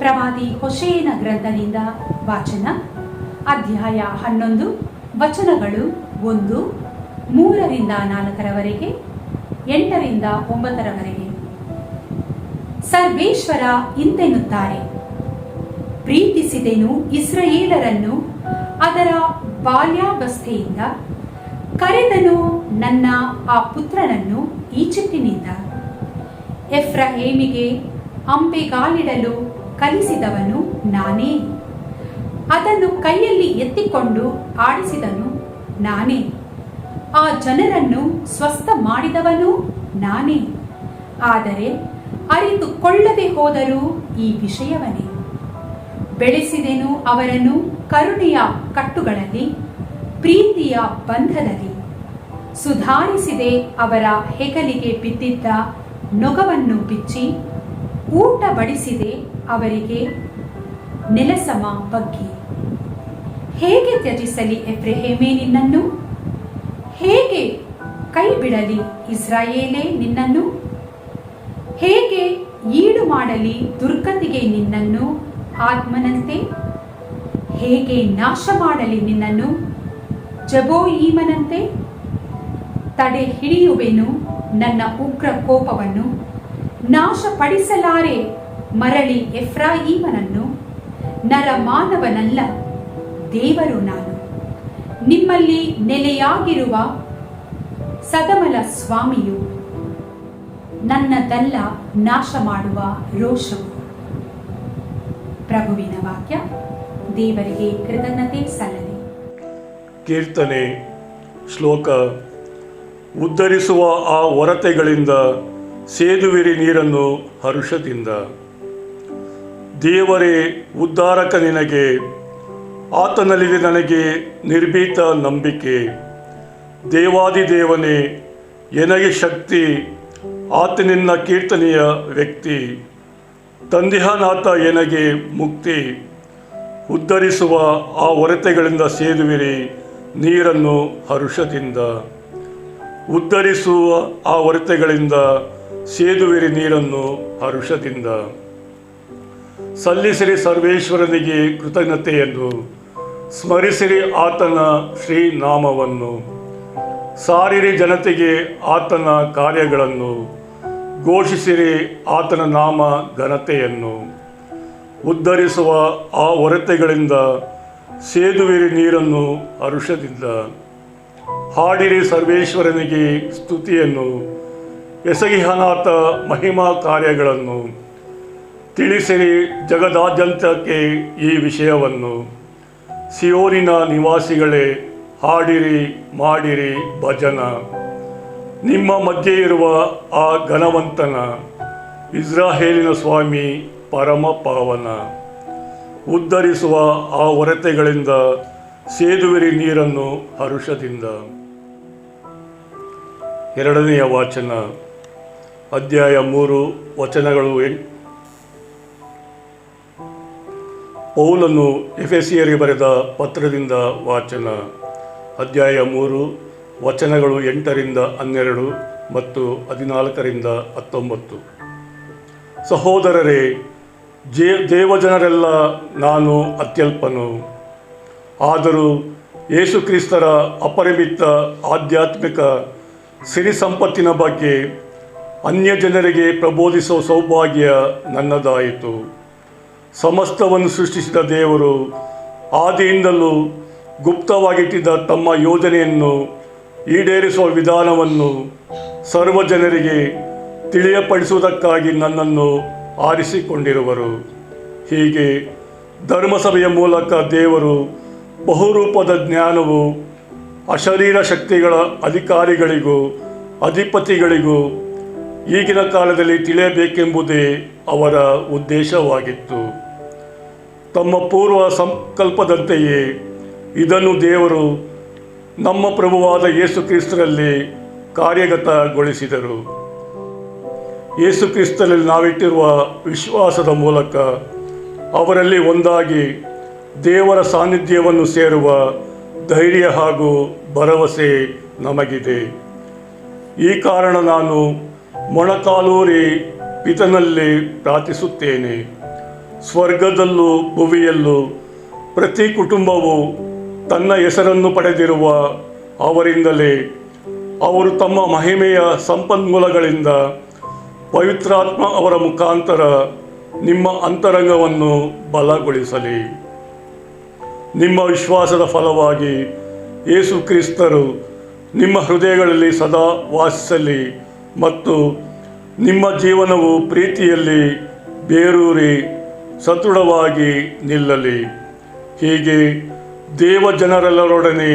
ಪ್ರವಾದಿ ಹೋಶೇಯನ ಗ್ರಂಥದಿಂದ ವಾಚನ. ಅಧ್ಯಾಯ 11, ವಚನಗಳು 1, 3-4, 8-9. ಸರ್ವೇಶ್ವರ ಇಂತೆನ್ನುತ್ತಾರೆ, ಪ್ರೀತಿಸಿದೆನು ಇಸ್ರಾಯೇಲರನ್ನು ಅದರ ಬಾಲ್ಯಾವಸ್ಥೆಯಿಂದ, ಕರೆದನು ನನ್ನ ಆ ಪುತ್ರನನ್ನು ಈಜಿಪ್ಟಿನಿಂದ. ಎಫ್ರಾಯೇಮಿಗೆ ಅಂಬೆಗಾಲಿಡಲು ಕಲಿಸಿದವನು ನಾನೇ, ಅದನ್ನು ಕೈಯಲ್ಲಿ ಎತ್ತಿಕೊಂಡು ಆಡಿಸಿದನು ನಾನೇ. ಆ ಜನರನ್ನು ಸ್ವಸ್ಥ ಮಾಡಿದವನು ನಾನೇ. ಆದರೆ ಅರಿತುಕೊಳ್ಳದೆ ಹೋದರೂ ಈ ವಿಷಯವನೇ. ಬೆಳೆಸಿದೆನು ಅವರನ್ನು ಕರುಣೆಯ ಕಟ್ಟುಗಳಲ್ಲಿ, ಪ್ರೀತಿಯ ಬಂಧದಲ್ಲಿ. ಸುಧಾರಿಸಿದೆ ಅವರ ಹೆಗಲಿಗೆ ಬಿದ್ದಿದ್ದ ನೊಗವನ್ನು ಬಿಚ್ಚಿ, ಊಟ ಬಡಿಸಿದೆ ಅವರಿಗೆ ನೆಲಸಮ ಬಗ್ಗಿ. ಹೇಗೆ ತ್ಯಜಿಸಲಿ ಎಫ್ರೆಹೇಮೇ ನಿನ್ನನ್ನು? ಹೇಗೆ ಕೈ ಬಿಡಲಿ ಇಸ್ರಾಯೇಲೇ ನಿನ್ನನ್ನು? ಹೇಗೆ ಈಡು ಮಾಡಲಿ ದುರ್ಗತಿಗೆ ನಿನ್ನನ್ನು ಆತ್ಮನಂತೆ? ಹೇಗೆ ನಾಶ ಮಾಡಲಿ ನಿನ್ನನ್ನು ಜಬೋಯೀಮನಂತೆ? ತಡೆ ಹಿಡಿಯುವೆನು ನನ್ನ ಉಗ್ರ ಕೋಪವನ್ನು, ನಾಶಪಡಿಸಲಾರೆ ಮರಳಿ ಎಫ್ರಾಯೀಮನನ್ನು. ನರಮಾನವನಲ್ಲ, ದೇವರು ನಾನು, ನಿಮ್ಮಲ್ಲಿ ನೆಲೆಯಾಗಿರುವ ಸದಮಲ ಸ್ವಾಮಿಯು. ನನ್ನದಲ್ಲ ನಾಶ ಮಾಡುವ ರೋಷವು. ಪ್ರಭುವಿನ ವಾಕ್ಯ. ದೇವರಿಗೆ ಕೃತಜ್ಞತೆ ಸಲ್ಲಲಿ. ಕೀರ್ತನೆ ಶ್ಲೋಕ. ಉದ್ಧರಿಸುವ ಆ ಒರತೆಗಳಿಂದ ಸೇದುವಿರಿ ನೀರನ್ನು ಹರುಷದಿಂದ. ದೇವರೇ ಉದ್ಧಾರಕ ನಿನಗೆ, ಆತನಲ್ಲಿದೆ ನನಗೆ ನಿರ್ಭೀತ ನಂಬಿಕೆ. ದೇವಾದಿದೇವನೇ ಎನಗೆ ಶಕ್ತಿ, ಆತನಿನ್ನ ಕೀರ್ತನೆಯ ವ್ಯಕ್ತಿ. ತಂದಿಹನಾಥ ಎನಗೆ ಮುಕ್ತಿ. ಉದ್ಧರಿಸುವ ಆ ಒರತೆಗಳಿಂದ ಸೇದುವಿರಿ ನೀರನ್ನು ಹರುಷದಿಂದ. ಉದ್ಧರಿಸುವ ಆ ಒರತೆಗಳಿಂದ ಸೇದುವಿರಿ ನೀರನ್ನು ಹರುಷದಿಂದ. ಸಲ್ಲಿಸಿರಿ ಸರ್ವೇಶ್ವರನಿಗೆ ಕೃತಜ್ಞತೆಯನ್ನು, ಸ್ಮರಿಸಿರಿ ಆತನ ಶ್ರೀನಾಮವನ್ನು. ಸಾರಿರಿ ಜನತೆಗೆ ಆತನ ಕಾರ್ಯಗಳನ್ನು, ಘೋಷಿಸಿರಿ ಆತನ ನಾಮ ಘನತೆಯನ್ನು. ಉದ್ಧರಿಸುವ ಆ ಒರತೆಗಳಿಂದ ಸೇದುವಿರಿ ನೀರನ್ನು ಹರುಷದಿಂದ. ಹಾಡಿರಿ ಸರ್ವೇಶ್ವರನಿಗೆ ಸ್ತುತಿಯನ್ನು, ಎಸಗಿಹನಾಥ ಮಹಿಮಾ ಕಾರ್ಯಗಳನ್ನು. ತಿಳಿಸಿರಿ ಜಗದಾದ್ಯಂತಕ್ಕೆ ಈ ವಿಷಯವನ್ನು. ಸಿಯೋನಿನ ನಿವಾಸಿಗಳೇ, ಹಾಡಿರಿ ಮಾಡಿರಿ ಭಜನ. ನಿಮ್ಮ ಮಧ್ಯೆ ಇರುವ ಆ ಘನವಂತನ, ಇಸ್ರಾಯೇಲಿನ ಸ್ವಾಮಿ ಪರಮ ಪಾವನ. ಉದ್ಧರಿಸುವ ಆ ಒರತೆಗಳಿಂದ ಸೇದುವಿರಿ ನೀರನ್ನು ಹರುಷದಿಂದ. ಎರಡನೆಯ ವಾಚನ. ಅಧ್ಯಾಯ 3, ವಚನಗಳು 8. ಪೌಲನು ಎಫೆಸಿಯರಿಗೆ ಬರೆದ ಪತ್ರದಿಂದ ವಾಚನ. ಅಧ್ಯಾಯ 3, ವಚನಗಳು 8-12 ಮತ್ತು 14-19. ಸಹೋದರರೇ, ದೇವಜನರೆಲ್ಲ ನಾನು ಅತ್ಯಲ್ಪನು. ಆದರೂ ಯೇಸುಕ್ರಿಸ್ತರ ಅಪರಿಮಿತ ಆಧ್ಯಾತ್ಮಿಕ ಸಿರಿ ಸಂಪತ್ತಿನ ಬಗ್ಗೆ ಅನ್ಯ ಜನರಿಗೆ ಪ್ರಬೋಧಿಸುವ ಸೌಭಾಗ್ಯ ನನ್ನದಾಯಿತು. ಸಮಸ್ತವನ್ನು ಸೃಷ್ಟಿಸಿದ ದೇವರು ಆದಿಯಿಂದಲೂ ಗುಪ್ತವಾಗಿಟ್ಟಿದ್ದ ತಮ್ಮ ಯೋಜನೆಯನ್ನು ಈಡೇರಿಸುವ ವಿಧಾನವನ್ನು ಸರ್ವಜನರಿಗೆ ತಿಳಿಯಪಡಿಸುವುದಕ್ಕಾಗಿ ನನ್ನನ್ನು ಆರಿಸಿಕೊಂಡಿರುವರು. ಹೀಗೆ ಧರ್ಮಸಭೆಯ ಮೂಲಕ ದೇವರು ಬಹುರೂಪದ ಜ್ಞಾನವು ಅಶರೀರ ಶಕ್ತಿಗಳ ಅಧಿಕಾರಿಗಳಿಗೂ ಅಧಿಪತಿಗಳಿಗೂ ಈಗಿನ ಕಾಲದಲ್ಲಿ ತಿಳಿಯಬೇಕೆಂಬುದೇ ಅವರ ಉದ್ದೇಶವಾಗಿತ್ತು. ತಮ್ಮ ಪೂರ್ವ ಸಂಕಲ್ಪದಂತೆಯೇ ಇದನ್ನು ದೇವರು ನಮ್ಮ ಪ್ರಭುವಾದ ಯೇಸು ಕ್ರಿಸ್ತರಲ್ಲಿ ಕಾರ್ಯಗತಗೊಳಿಸಿದರು. ಯೇಸು ಕ್ರಿಸ್ತನಲ್ಲಿ ನಾವಿಟ್ಟಿರುವ ವಿಶ್ವಾಸದ ಮೂಲಕ ಅವರಲ್ಲಿ ಒಂದಾಗಿ ದೇವರ ಸಾನ್ನಿಧ್ಯವನ್ನು ಸೇರುವ ಧೈರ್ಯ ಹಾಗೂ ಭರವಸೆ ನಮಗಿದೆ. ಈ ಕಾರಣ ನಾನು ಮೊಣಕಾಲೂರಿ ಪಿತನಲ್ಲಿ ಪ್ರಾರ್ಥಿಸುತ್ತೇನೆ. ಸ್ವರ್ಗದಲ್ಲೂ ಭುವಿಯಲ್ಲೂ ಪ್ರತಿ ಕುಟುಂಬವು ತನ್ನ ಹೆಸರನ್ನು ಪಡೆದಿರುವ ಅವರಿಂದಲೇ ಅವರು ತಮ್ಮ ಮಹಿಮೆಯ ಸಂಪನ್ಮೂಲಗಳಿಂದ ಪವಿತ್ರಾತ್ಮ ಅವರ ಮುಖಾಂತರ ನಿಮ್ಮ ಅಂತರಂಗವನ್ನು ಬಲಗೊಳಿಸಲಿ. ನಿಮ್ಮ ವಿಶ್ವಾಸದ ಫಲವಾಗಿ ಯೇಸು ಕ್ರಿಸ್ತರು ನಿಮ್ಮ ಹೃದಯಗಳಲ್ಲಿ ಸದಾ ವಾಸಿಸಲಿ ಮತ್ತು ನಿಮ್ಮ ಜೀವನವು ಪ್ರೀತಿಯಲ್ಲಿ ಬೇರೂರಿ ಸದೃಢವಾಗಿ ನಿಲ್ಲಲಿ. ಹೀಗೆ ದೇವಜನರೆಲ್ಲರೊಡನೆ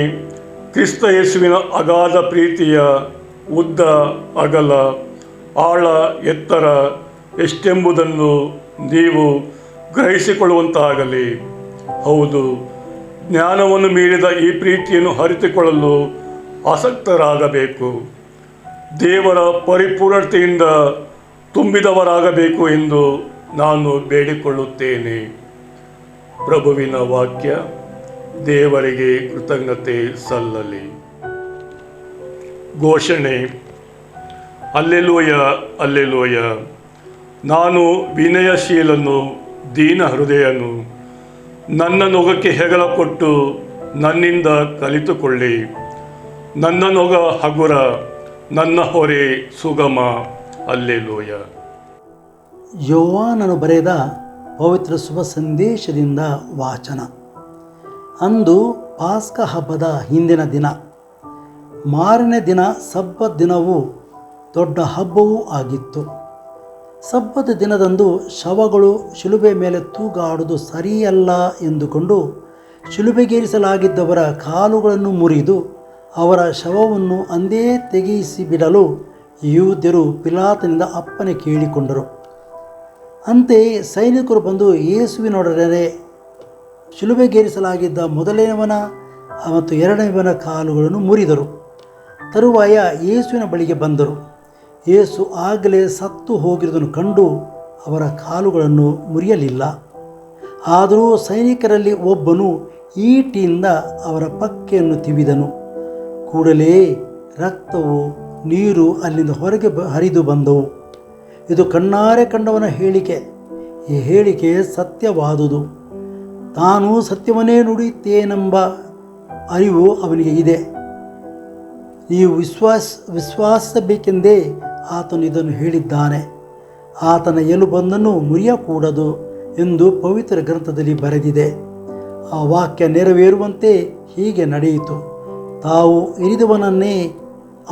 ಕ್ರಿಸ್ತ ಯೇಸುವಿನ ಅಗಾಧ ಪ್ರೀತಿಯ ಉದ್ದ, ಅಗಲ, ಆಳ, ಎತ್ತರ ಎಷ್ಟೆಂಬುದನ್ನು ನೀವು ಗ್ರಹಿಸಿಕೊಳ್ಳುವಂತಾಗಲಿ. ಹೌದು, ಜ್ಞಾನವನ್ನು ಮೀರಿದ ಈ ಪ್ರೀತಿಯನ್ನು ಅರಿತುಕೊಳ್ಳಲು ಆಸಕ್ತರಾಗಬೇಕು. ದೇವರ ಪರಿಪೂರ್ಣತೆಯಿಂದ ತುಂಬಿದವರಾಗಬೇಕು ಎಂದು ನಾನು ಬೇಡಿಕೊಳ್ಳುತ್ತೇನೆ. ಪ್ರಭುವಿನ ವಾಕ್ಯ. ದೇವರಿಗೆ ಕೃತಜ್ಞತೆ ಸಲ್ಲಲಿ. ಘೋಷಣೆ. Alleluia, alleluia. ನಾನು ವಿನಯಶೀಲನು, ದೀನ ಹೃದಯನು. ನನ್ನ ನೊಗಕ್ಕೆ ಹೆಗಲ ಕೊಟ್ಟು ನನ್ನಿಂದ ಕಲಿತುಕೊಳ್ಳಿ. ನನ್ನ ನೊಗ ಹಗುರ, ನನ್ನ ಹೊರೆ ಸುಗಮ. ಅಲ್ಲೆಲೂಯ. ಯೋಹಾನನು ಬರೆದ ಪವಿತ್ರ ಶುಭ ಸಂದೇಶದಿಂದ ವಾಚನ. ಅಂದು ಪಾಸ್ಕ ಹಬ್ಬದ ಹಿಂದಿನ ದಿನ, ಮಾರನೇ ದಿನ ಸಬ್ಬತ್ ದಿನವೂ ದೊಡ್ಡ ಹಬ್ಬವೂ ಆಗಿತ್ತು. ಸಬ್ಬತ್ ದಿನದಂದು ಶವಗಳು ಶಿಲುಬೆ ಮೇಲೆ ತೂಗಾಡುವುದು ಸರಿಯಲ್ಲ ಎಂದುಕೊಂಡು ಶಿಲುಬೆಗೇರಿಸಲಾಗಿದ್ದವರ ಕಾಲುಗಳನ್ನು ಮುರಿದು ಅವರ ಶವವನ್ನು ಅಂದೇ ತೆಗೆಯಿಸಿಬಿಡಲು ಯಹೂದ್ಯರು ಪಿಲಾತನಿಂದ ಅಪ್ಪಣೆ ಕೇಳಿಕೊಂಡರು. ಅಂತೆಯೇ ಸೈನಿಕರು ಬಂದು ಯೇಸುವಿನೊಡನೆ ಶಿಲುಬೆಗೇರಿಸಲಾಗಿದ್ದ ಮೊದಲನೆಯವನ ಮತ್ತು ಎರಡನೆಯವನ ಕಾಲುಗಳನ್ನು ಮುರಿದರು. ತರುವಾಯ ಯೇಸುವಿನ ಬಳಿಗೆ ಬಂದರು. ಯೇಸು ಆಗಲೇ ಸತ್ತು ಹೋಗಿರುವುದನ್ನು ಕಂಡು ಅವರ ಕಾಲುಗಳನ್ನು ಮುರಿಯಲಿಲ್ಲ. ಆದರೂ ಸೈನಿಕರಲ್ಲಿ ಒಬ್ಬನು ಈಟಿಯಿಂದ ಅವರ ಪಕ್ಕೆಯನ್ನು ತಿವಿದನು. ಕೂಡಲೇ ರಕ್ತವು ನೀರು ಅಲ್ಲಿಂದ ಹೊರಗೆ ಹರಿದು ಬಂದವು. ಇದು ಕಣ್ಣಾರೆ ಕಂಡವನ ಹೇಳಿಕೆ. ಈ ಹೇಳಿಕೆ ಸತ್ಯವಾದುದು. ತಾನು ಸತ್ಯವನ್ನೇ ನುಡಿಯುತ್ತೇನೆಂಬ ಅರಿವು ಅವನಿಗೆ ಇದೆ. ನೀವು ವಿಶ್ವಾಸಿಸಬೇಕೆಂದೇ ಆತನು ಇದನ್ನು ಹೇಳಿದ್ದಾನೆ. ಆತನ ಎಲುಬೊಂದನ್ನು ಮುರಿಯಕೂಡದು ಎಂದು ಪವಿತ್ರ ಗ್ರಂಥದಲ್ಲಿ ಬರೆದಿದೆ. ಆ ವಾಕ್ಯ ನೆರವೇರುವಂತೆ ಹೀಗೆ ನಡೆಯಿತು. ತಾವು ಇರಿದವನನ್ನೇ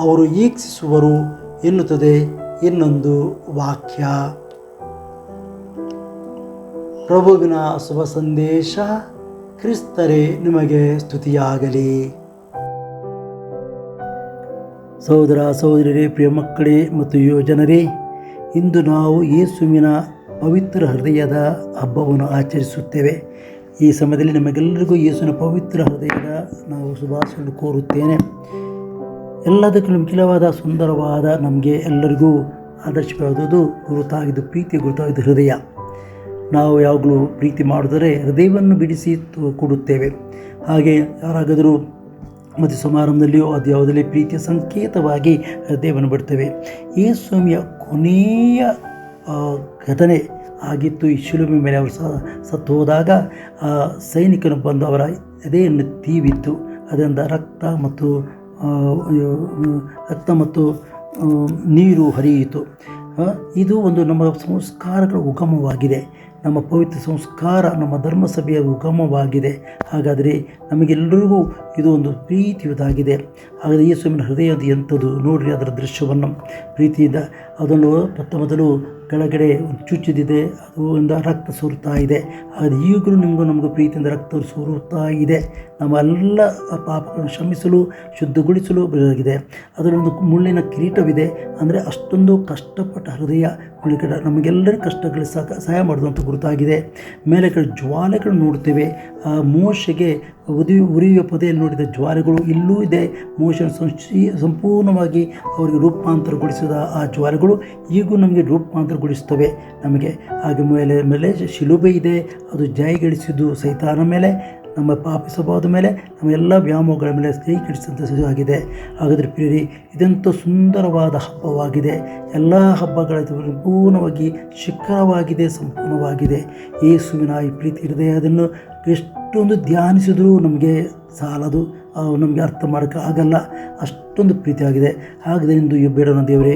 ಅವರು ಈಕ್ಷಿಸುವರು ಎನ್ನುತ್ತದೆ ಇನ್ನೊಂದು ವಾಕ್ಯ. ಪ್ರಭುವಿನ ಶುಭ ಸಂದೇಶ. ಕ್ರಿಸ್ತರೇ ನಿಮಗೆ ಸ್ತುತಿಯಾಗಲಿ. ಸಹೋದರ ಸಹೋದರಿಯರೇ, ಪ್ರಿಯ ಮಕ್ಕಳೇ ಮತ್ತು ಯುವಜನರೇ, ಇಂದು ನಾವು ಯೇಸುವಿನ ಪವಿತ್ರ ಹೃದಯದ ಹಬ್ಬವನ್ನು ಆಚರಿಸುತ್ತೇವೆ. ಈ ಸಮಯದಲ್ಲಿ ನಮಗೆಲ್ಲರಿಗೂ ಯೇಸುವಿನ ಪವಿತ್ರ ಹೃದಯದ ನಾವು ಶುಭಾಶಯಗಳನ್ನು ಕೋರುತ್ತೇನೆ. ಎಲ್ಲದಕ್ಕೂ ಮುಖ್ಯವಾದ ಸುಂದರವಾದ ನಮಗೆ ಎಲ್ಲರಿಗೂ ಆದರ್ಶವಾದುದು ಗುರುತಾಗಿದ್ದು ಪ್ರೀತಿಯ ಗುರುತಾಗಿದ್ದು ಹೃದಯ. ನಾವು ಯಾವಾಗಲೂ ಪ್ರೀತಿ ಮಾಡಿದರೆ ಹೃದಯವನ್ನು ಬಿಡಿಸಿ ಕೊಡುತ್ತೇವೆ. ಹಾಗೆ ಯಾರಾಗಾದರೂ ಮದುವೆ ಸಮಾರಂಭದಲ್ಲಿಯೋ ಅದು ಯಾವುದರಲ್ಲಿ ಪ್ರೀತಿಯ ಸಂಕೇತವಾಗಿ ಹೃದಯವನ್ನು ಬಿಡ್ತೇವೆ. ಯೇಸುವಿನ ಕೊನೆಯ ಘಟನೆ ಆಗಿತ್ತು. ಈ ಶಿಲುಬೆ ಮೇಲೆ ಅವರು ಸತ್ತು ಹೋದಾಗ ಸೈನಿಕನು ಬಂದು ಅವರ ಎದೆಯನ್ನು ತೀವಿತ್ತು. ಅದರಿಂದ ರಕ್ತ ಮತ್ತು ನೀರು ಹರಿಯಿತು. ಇದು ಒಂದು ನಮ್ಮ ಸಂಸ್ಕಾರಗಳ ಉಗಮವಾಗಿದೆ. ನಮ್ಮ ಪವಿತ್ರ ಸಂಸ್ಕಾರ ನಮ್ಮ ಧರ್ಮಸಭೆಯ ಉಗಮವಾಗಿದೆ. ಹಾಗಾದರೆ ನಮಗೆಲ್ಲರಿಗೂ ಇದು ಒಂದು ಪ್ರೀತಿಯುದಾಗಿದೆ. ಹಾಗಾದರೆ ಯೇಸುವಿನ ಹೃದಯದ ಎಂಥದ್ದು ನೋಡಿರಿ, ಅದರ ದೃಶ್ಯವನ್ನು ಪ್ರೀತಿಯಿಂದ ಅದನ್ನು ಮೊದಲು ಕೆಳಗಡೆ ಚುಚ್ಚಿದಿದೆ, ಅದು ಇಂದ ರಕ್ತ ಸುರುತ್ತಾ ಇದೆ. ಹಾಗಾದರೆ ಈಗಲೂ ನಮಗೂ ಪ್ರೀತಿಯಿಂದ ರಕ್ತ ಸುರುತ್ತಾ ಇದೆ. ನಮ್ಮ ಎಲ್ಲ ಪಾಪಗಳನ್ನು ಕ್ಷಮಿಸಲು ಶುದ್ಧಗೊಳಿಸಲು ಬರಲಾಗಿದೆ. ಅದರೊಂದು ಮುಳ್ಳಿನ ಕಿರೀಟವಿದೆ. ಅಂದರೆ ಅಷ್ಟೊಂದು ಕಷ್ಟಪಟ್ಟ ಹೃದಯ ಮುಳ್ಳಿನ ನಮಗೆಲ್ಲರ ಕಷ್ಟಗಳಿಗೆ ಸಹಾಯ ಮಾಡೋದಂತ ಗುರುತಾಗಿದೆ. ಮೇಲೆ ಕಡೆ ಜ್ವಾಲೆಗಳು ನೋಡ್ತೇವೆ. ಮೋಶೆಗೆ ಉರಿಯುವ ಪೊದೆಯಲ್ಲಿ ನೋಡಿದ ಜ್ವಾಲೆಗಳು ಇಲ್ಲೂ ಇದೆ. ಮೋಶನ ಸಂಪೂರ್ಣವಾಗಿ ಅವರಿಗೆ ರೂಪಾಂತರಗೊಳಿಸಿದ ಆ ಜ್ವಾಲೆಗಳು ಈಗೂ ನಮಗೆ ರೂಪಾಂತರಗೊಳಿಸ್ತವೆ ನಮಗೆ. ಹಾಗೆ ಮೇಲೆ ಶಿಲುಬೆ ಇದೆ, ಅದು ಜಯಗಳಿಸಿದ್ದು ಸೈತಾನ ಮೇಲೆ. ನಮ್ಮ ಪಾಪಿ ಸ್ವಭಾವದ ಮೇಲೆ ನಮ್ಮ ಎಲ್ಲ ವ್ಯಾಮೋಹಗಳ ಮೇಲೆ ಕೈ ಕೆಡಿಸಿದಂಥ ಆಗಿದೆ. ಹಾಗಾದರೆ ಪ್ರಿಯರೇ, ಇದಂತೂ ಸುಂದರವಾದ ಹಬ್ಬವಾಗಿದೆ. ಎಲ್ಲ ಹಬ್ಬಗಳ ಸಂಪೂರ್ಣವಾಗಿ ಶಿಖರವಾಗಿದೆ, ಸಂಪೂರ್ಣವಾಗಿದೆ. ಯೇಸುವಿನ ಈ ಪ್ರೀತಿ ಹೃದಯ ಅದನ್ನು ಎಷ್ಟೊಂದು ಧ್ಯಾನಿಸಿದರೂ ನಮಗೆ ಸಾಲದು, ನಮಗೆ ಅರ್ಥ ಮಾಡೋಕ್ಕೆ ಆಗಲ್ಲ, ಅಷ್ಟೊಂದು ಪ್ರೀತಿಯಾಗಿದೆ. ಹಾಗಾದರೆ ಇಂದು ಬೇಡೋಣ ದೇವರೇ,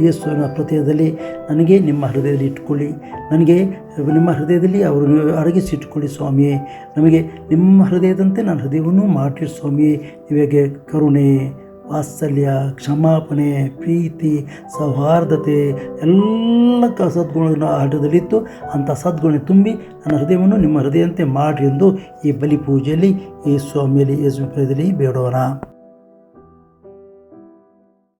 ಯೇಸುವಿನ ಹೃದಯದಲ್ಲಿ ನನಗೆ ನಿಮ್ಮ ಹೃದಯದಲ್ಲಿ ಇಟ್ಕೊಳ್ಳಿ, ನನಗೆ ನಿಮ್ಮ ಹೃದಯದಲ್ಲಿ ಅವರನ್ನು ಅಡಗಿಸಿಟ್ಕೊಳ್ಳಿ ಸ್ವಾಮಿಯೇ. ನಮಗೆ ನಿಮ್ಮ ಹೃದಯದಂತೆ ನನ್ನ ಹೃದಯವನ್ನು ಮಾಡಿರಿ ಸ್ವಾಮಿಯೇ. ನಿಮಗೆ ಕರುಣೆ, ವಾತ್ಸಲ್ಯ, ಕ್ಷಮಾಪಣೆ, ಪ್ರೀತಿ, ಸೌಹಾರ್ದತೆ ಎಲ್ಲ ಸದ್ಗುಣಗಳನ್ನು ಆ ಹೃದಯದಲ್ಲಿತ್ತು. ಅಂಥ ಸದ್ಗುಣ ತುಂಬಿ ನನ್ನ ಹೃದಯವನ್ನು ನಿಮ್ಮ ಹೃದಯದಂತೆ ಮಾಡಿರಿ ಎಂದು ಈ ಬಲಿ ಪೂಜೆಯಲ್ಲಿ ಈ ಸ್ವಾಮಿಯಲ್ಲಿ ಯೇಸುವಿನ ಹೃದಯದಲ್ಲಿ ಬೇಡೋಣ.